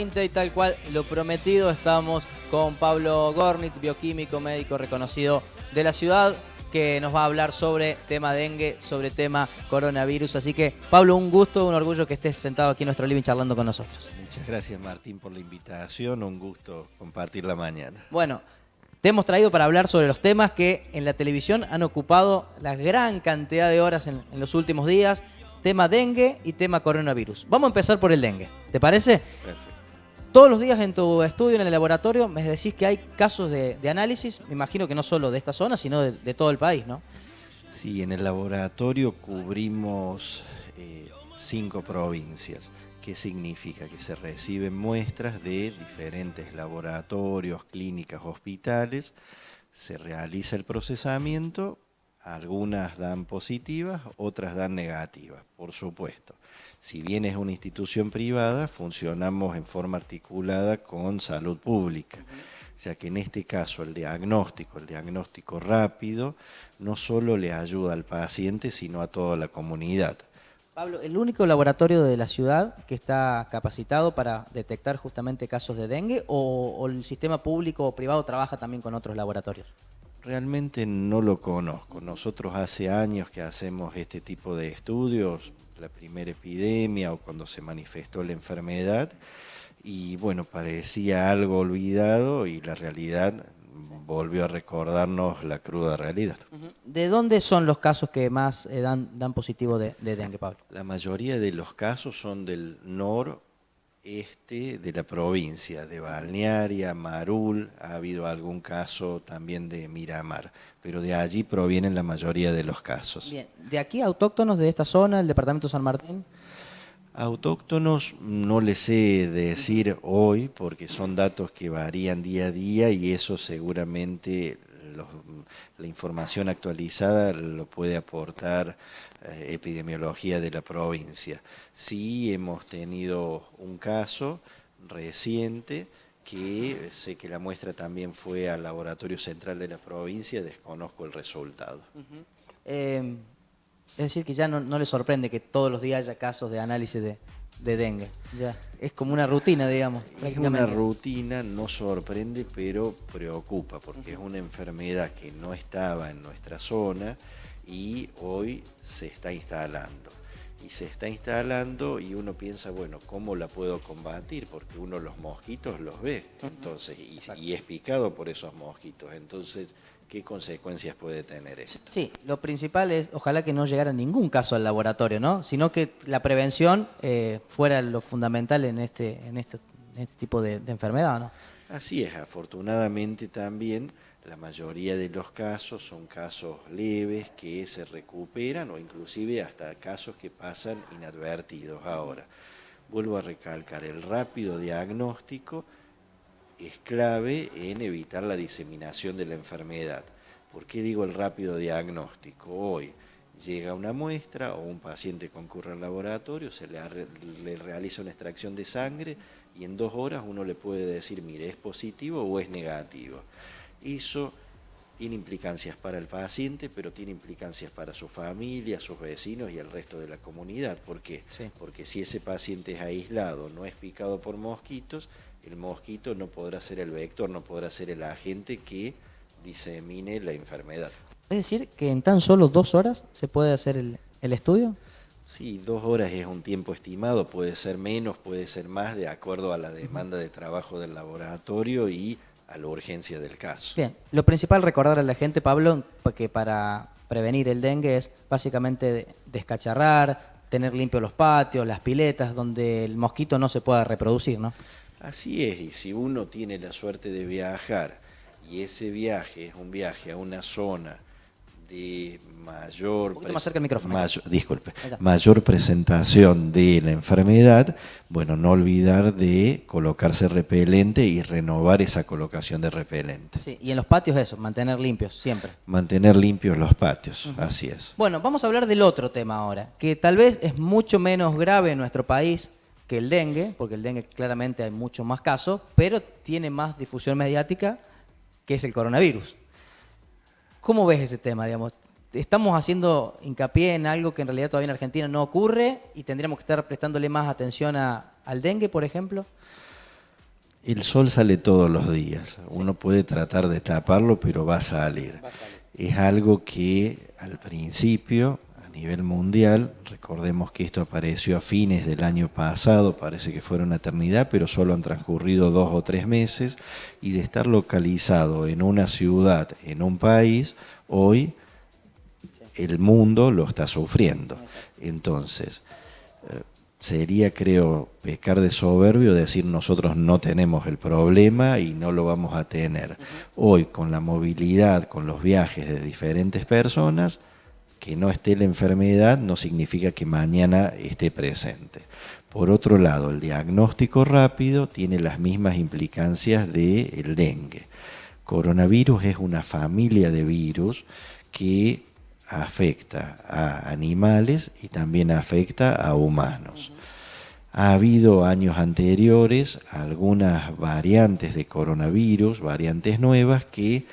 Y tal cual lo prometido, estamos con Pablo Gornit, bioquímico, médico reconocido de la ciudad, que nos va a hablar sobre tema dengue, sobre tema coronavirus. Así que, Pablo, un gusto, un orgullo que estés sentado aquí en nuestro living charlando con nosotros. Muchas gracias, Martín, por la invitación. Un gusto compartir la mañana. Bueno, te hemos traído para hablar sobre los temas que en la televisión han ocupado la gran cantidad de horas en los últimos días. Tema dengue y tema coronavirus. Vamos a empezar por el dengue, ¿te parece? Perfecto. Todos los días en tu estudio, en el laboratorio, me decís que hay casos de análisis, me imagino que no solo de esta zona, sino de todo el país, ¿no? Sí, en el laboratorio cubrimos 5 provincias. ¿Qué significa? Que se reciben muestras de diferentes laboratorios, clínicas, hospitales, se realiza el procesamiento, algunas dan positivas, otras dan negativas, por supuesto. Si bien es una institución privada, funcionamos en forma articulada con salud pública, ya que en este caso el diagnóstico rápido, no solo le ayuda al paciente, sino a toda la comunidad. Pablo, ¿el único laboratorio de la ciudad que está capacitado para detectar justamente casos de dengue o el sistema público o privado trabaja también con otros laboratorios? Realmente no lo conozco. Nosotros hace años que hacemos este tipo de estudios, la primera epidemia o cuando se manifestó la enfermedad, y bueno, parecía algo olvidado y la realidad volvió a recordarnos la cruda realidad. ¿De dónde son los casos que más dan positivo de dengue, Pablo? La mayoría de los casos son del noreste de la provincia, de Balnearia, Marul, ha habido algún caso también de Miramar, pero de allí provienen la mayoría de los casos. Bien, ¿de aquí autóctonos de esta zona, el departamento de San Martín? Autóctonos no les sé decir hoy porque son datos que varían día a día y eso seguramente la información actualizada lo puede aportar epidemiología de la provincia. Sí hemos tenido un caso reciente que sé que la muestra también fue al laboratorio central de la provincia, desconozco el resultado. Es decir, que ya no le sorprende que todos los días haya casos de análisis de dengue. Ya es como una rutina, digamos. Es una rutina, no sorprende, pero preocupa, porque es una enfermedad que no estaba en nuestra zona y hoy se está instalando. Y se está instalando y uno piensa, bueno, ¿cómo la puedo combatir? Porque uno los mosquitos los ve, entonces, y es picado por esos mosquitos. Entonces, ¿qué consecuencias puede tener esto? Sí, lo principal es, ojalá que no llegara ningún caso al laboratorio, ¿no? Sino que la prevención fuera lo fundamental en este tipo de enfermedad, ¿no? Así es, afortunadamente también la mayoría de los casos son casos leves que se recuperan o inclusive hasta casos que pasan inadvertidos. Ahora, vuelvo a recalcar, el rápido diagnóstico es clave en evitar la diseminación de la enfermedad. ¿Por qué digo el rápido diagnóstico? Hoy llega una muestra o un paciente concurre al laboratorio, se le realiza una extracción de sangre y en 2 horas uno le puede decir, mire, ¿es positivo o es negativo? Eso tiene implicancias para el paciente, pero tiene implicancias para su familia, sus vecinos y el resto de la comunidad. ¿Por qué? Sí. Porque si ese paciente es aislado, no es picado por mosquitos, el mosquito no podrá ser el vector, no podrá ser el agente que disemine la enfermedad. Es decir, que en tan solo 2 horas se puede hacer el estudio. Sí, 2 horas es un tiempo estimado, puede ser menos, puede ser más, de acuerdo a la demanda de trabajo del laboratorio y a la urgencia del caso. Bien, lo principal recordar a la gente, Pablo, que para prevenir el dengue es básicamente descacharrar, tener limpios los patios, las piletas, donde el mosquito no se pueda reproducir, ¿no? Así es, y si uno tiene la suerte de viajar y ese viaje es un viaje a una zona de mayor, más cerca del micrófono. mayor presentación de la enfermedad, bueno, no olvidar de colocarse repelente y renovar esa colocación de repelente. Sí, y en los patios eso, mantener limpios siempre. Mantener limpios los patios, así es. Bueno, vamos a hablar del otro tema ahora, que tal vez es mucho menos grave en nuestro país que el dengue, porque el dengue claramente hay muchos más casos, pero tiene más difusión mediática, que es el coronavirus. ¿Cómo ves ese tema, digamos? ¿Estamos haciendo hincapié en algo que en realidad todavía en Argentina no ocurre y tendríamos que estar prestándole más atención al dengue, por ejemplo? El sol sale todos los días. Uno puede tratar de taparlo, pero va a salir. Es algo que al principio, a nivel mundial, recordemos que esto apareció a fines del año pasado, parece que fuera una eternidad, pero solo han transcurrido 2 o 3 meses, y de estar localizado en una ciudad, en un país, hoy el mundo lo está sufriendo. Entonces, sería, creo, pecar de soberbio decir nosotros no tenemos el problema y no lo vamos a tener. Hoy, con la movilidad, con los viajes de diferentes personas, que no esté la enfermedad no significa que mañana esté presente. Por otro lado, el diagnóstico rápido tiene las mismas implicancias del dengue. Coronavirus es una familia de virus que afecta a animales y también afecta a humanos. Ha habido años anteriores algunas variantes de coronavirus, variantes nuevas que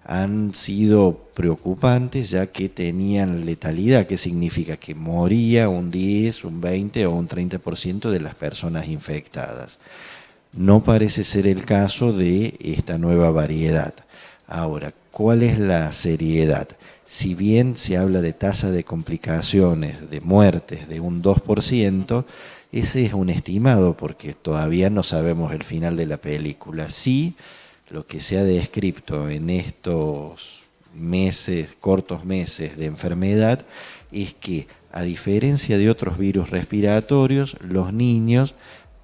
han sido preocupantes ya que tenían letalidad, que significa que moría un 10, un 20 o un 30% de las personas infectadas. No parece ser el caso de esta nueva variedad. Ahora, ¿cuál es la seriedad? Si bien se habla de tasa de complicaciones, de muertes de un 2%, ese es un estimado porque todavía no sabemos el final de la película. Sí, lo que se ha descrito en estos meses, cortos meses de enfermedad, es que a diferencia de otros virus respiratorios, los niños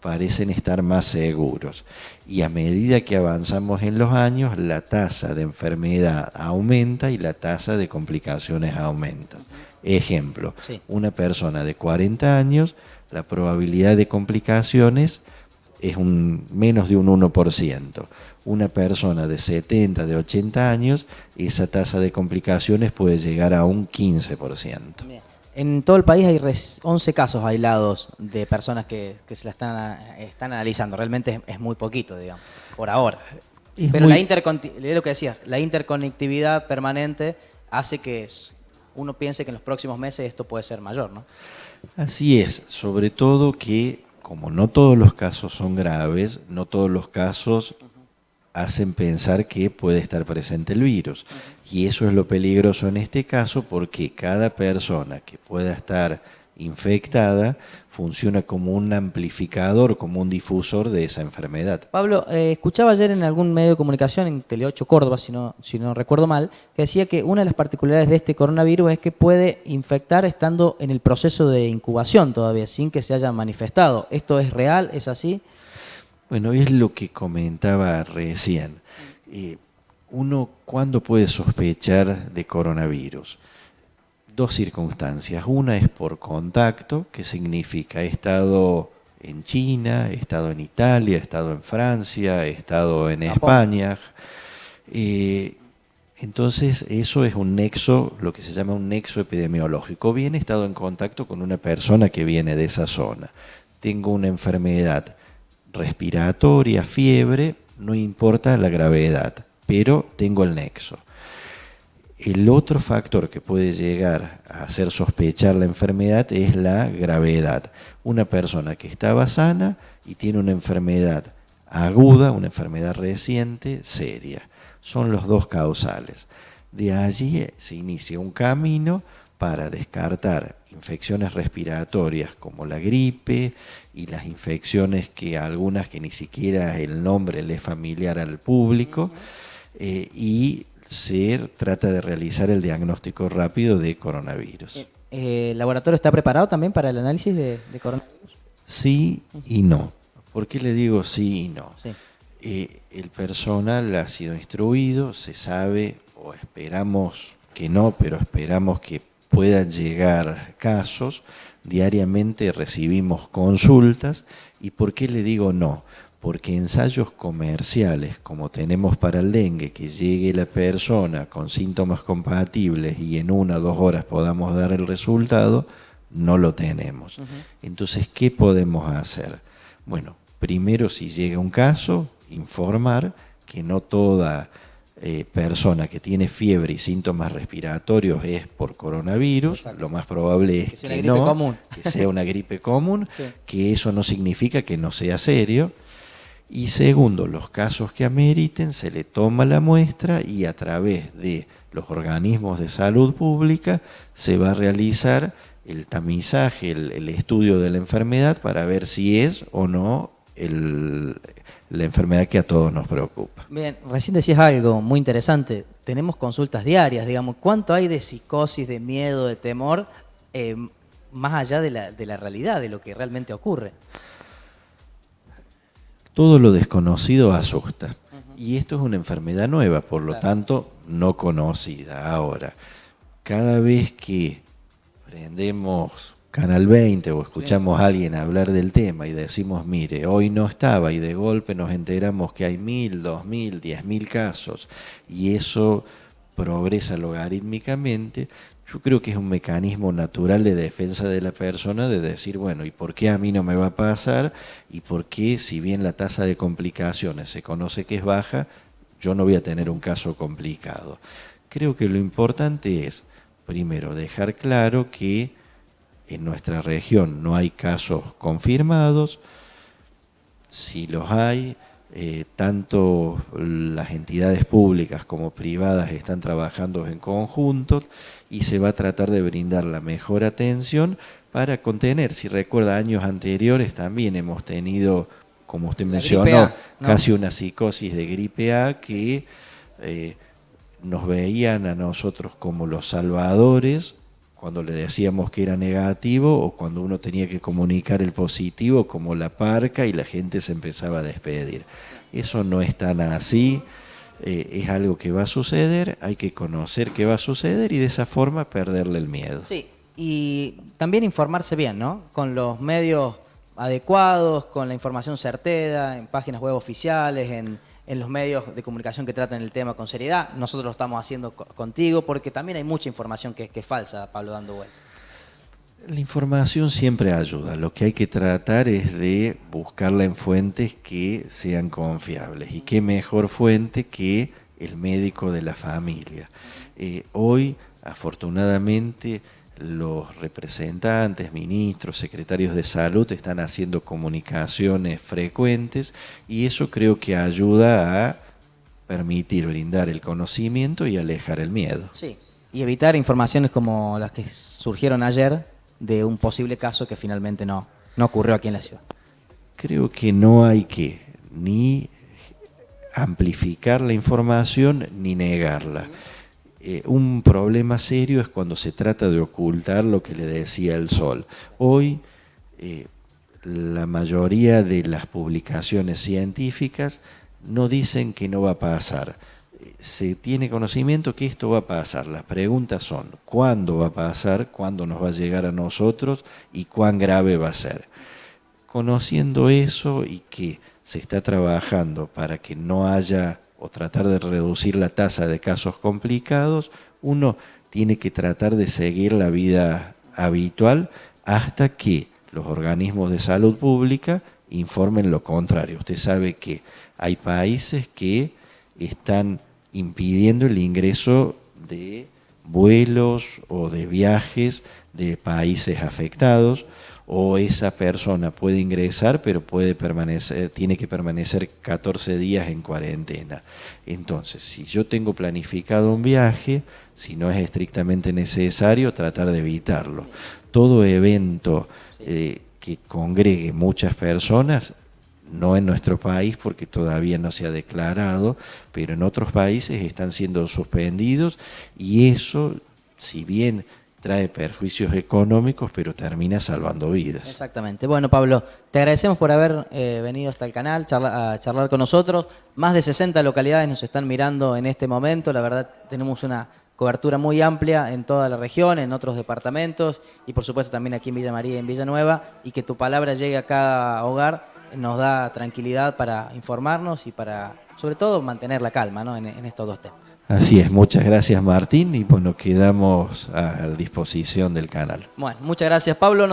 parecen estar más seguros. Y a medida que avanzamos en los años, la tasa de enfermedad aumenta y la tasa de complicaciones aumenta. Ejemplo, Sí. Una persona de 40 años, la probabilidad de complicaciones es menos de un 1%. Una persona de 70, de 80 años, esa tasa de complicaciones puede llegar a un 15%. Bien. En todo el país hay 11 casos aislados de personas que se la están analizando. Realmente es muy poquito, digamos, por ahora. Pero es lo que decía, la interconectividad permanente hace que uno piense que en los próximos meses esto puede ser mayor, ¿no? Así es, sobre todo que como no todos los casos son graves, no todos los casos hacen pensar que puede estar presente el virus. Y eso es lo peligroso en este caso porque cada persona que pueda estar infectada funciona como un amplificador, como un difusor de esa enfermedad. Pablo, escuchaba ayer en algún medio de comunicación, en Tele8 Córdoba, si no recuerdo mal, que decía que una de las particularidades de este coronavirus es que puede infectar estando en el proceso de incubación todavía, sin que se haya manifestado. ¿Esto es real? ¿Es así? Bueno, es lo que comentaba recién. Uno, ¿cuándo puede sospechar de coronavirus? 2 circunstancias. Una es por contacto, que significa he estado en China, he estado en Italia, he estado en Francia, he estado en España. Entonces eso es un nexo, lo que se llama un nexo epidemiológico. Bien, he estado en contacto con una persona que viene de esa zona. Tengo una enfermedad respiratoria, fiebre, no importa la gravedad, pero tengo el nexo. El otro factor que puede llegar a hacer sospechar la enfermedad es la gravedad. Una persona que estaba sana y tiene una enfermedad aguda, una enfermedad reciente, seria. Son los 2 causales. De allí se inicia un camino para descartar infecciones respiratorias como la gripe y las infecciones que algunas que ni siquiera el nombre le es familiar al público, y se trata de realizar el diagnóstico rápido de coronavirus. ¿El laboratorio está preparado también para el análisis de coronavirus? Sí y no. ¿Por qué le digo sí y no? Sí. El personal ha sido instruido, se sabe, o esperamos que no, pero esperamos que puedan llegar casos. Diariamente recibimos consultas. ¿Y por qué le digo no? Porque ensayos comerciales, como tenemos para el dengue, que llegue la persona con síntomas compatibles y en 1 o 2 horas podamos dar el resultado, no lo tenemos. Entonces, ¿qué podemos hacer? Bueno, primero, si llega un caso, informar que no toda persona que tiene fiebre y síntomas respiratorios es por coronavirus. Exacto. Lo más probable es que no, que sea una gripe común, sí. Que eso no significa que no sea serio. Y segundo, los casos que ameriten, se le toma la muestra y a través de los organismos de salud pública se va a realizar el tamizaje, el estudio de la enfermedad para ver si es o no la enfermedad que a todos nos preocupa. Bien, recién decías algo muy interesante. Tenemos consultas diarias, digamos. ¿Cuánto hay de psicosis, de miedo, de temor, más allá de la realidad, de lo que realmente ocurre? Todo lo desconocido asusta. Y esto es una enfermedad nueva, por lo tanto, no conocida. Ahora, cada vez que prendemos Canal 20 o escuchamos a alguien hablar del tema y decimos, mire, hoy no estaba, y de golpe nos enteramos que hay 1000, 2000, 10.000 casos, y eso progresa logarítmicamente, yo creo que es un mecanismo natural de defensa de la persona de decir, bueno, ¿y por qué a mí no me va a pasar? ¿Y por qué, si bien la tasa de complicaciones se conoce que es baja, yo no voy a tener un caso complicado? Creo que lo importante es, primero, dejar claro que en nuestra región no hay casos confirmados. Si los hay, tanto las entidades públicas como privadas están trabajando en conjunto y se va a tratar de brindar la mejor atención para contener. Si recuerda, años anteriores también hemos tenido, como usted mencionó, casi una psicosis de gripe A que nos veían a nosotros como los salvadores cuando le decíamos que era negativo o cuando uno tenía que comunicar el positivo como la parca y la gente se empezaba a despedir. Eso no es tan así, es algo que va a suceder, hay que conocer qué va a suceder y de esa forma perderle el miedo. Sí, y también informarse bien, ¿no? Con los medios adecuados, con la información certera, en páginas web oficiales, en los medios de comunicación que tratan el tema con seriedad. Nosotros lo estamos haciendo contigo porque también hay mucha información que es falsa, Pablo, dando vuelta. La información siempre ayuda, lo que hay que tratar es de buscarla en fuentes que sean confiables y qué mejor fuente que el médico de la familia. Hoy, afortunadamente, los representantes, ministros, secretarios de salud están haciendo comunicaciones frecuentes y eso creo que ayuda a permitir brindar el conocimiento y alejar el miedo. Sí, y evitar informaciones como las que surgieron ayer de un posible caso que finalmente no ocurrió aquí en la ciudad. Creo que no hay que ni amplificar la información ni negarla. Un problema serio es cuando se trata de ocultar lo que le decía el sol. Hoy la mayoría de las publicaciones científicas no dicen que no va a pasar. Se tiene conocimiento que esto va a pasar. Las preguntas son, ¿cuándo va a pasar? ¿Cuándo nos va a llegar a nosotros? ¿Y cuán grave va a ser? Conociendo eso y que se está trabajando para que no haya o tratar de reducir la tasa de casos complicados, uno tiene que tratar de seguir la vida habitual hasta que los organismos de salud pública informen lo contrario. Usted sabe que hay países que están impidiendo el ingreso de vuelos o de viajes de países afectados, o esa persona puede ingresar pero tiene que permanecer 14 días en cuarentena. Entonces, si yo tengo planificado un viaje, si no es estrictamente necesario, tratar de evitarlo. Todo evento que congregue muchas personas, no en nuestro país porque todavía no se ha declarado, pero en otros países están siendo suspendidos y eso, si bien trae perjuicios económicos, pero termina salvando vidas. Exactamente. Bueno, Pablo, te agradecemos por haber venido hasta el canal a charlar con nosotros. Más de 60 localidades nos están mirando en este momento. La verdad, tenemos una cobertura muy amplia en toda la región, en otros departamentos y por supuesto también aquí en Villa María y en Villanueva, y que tu palabra llegue a cada hogar nos da tranquilidad para informarnos y para, sobre todo, mantener la calma, ¿no? en estos dos temas. Así es, muchas gracias Martín y bueno, quedamos a disposición del canal. Bueno, muchas gracias Pablo.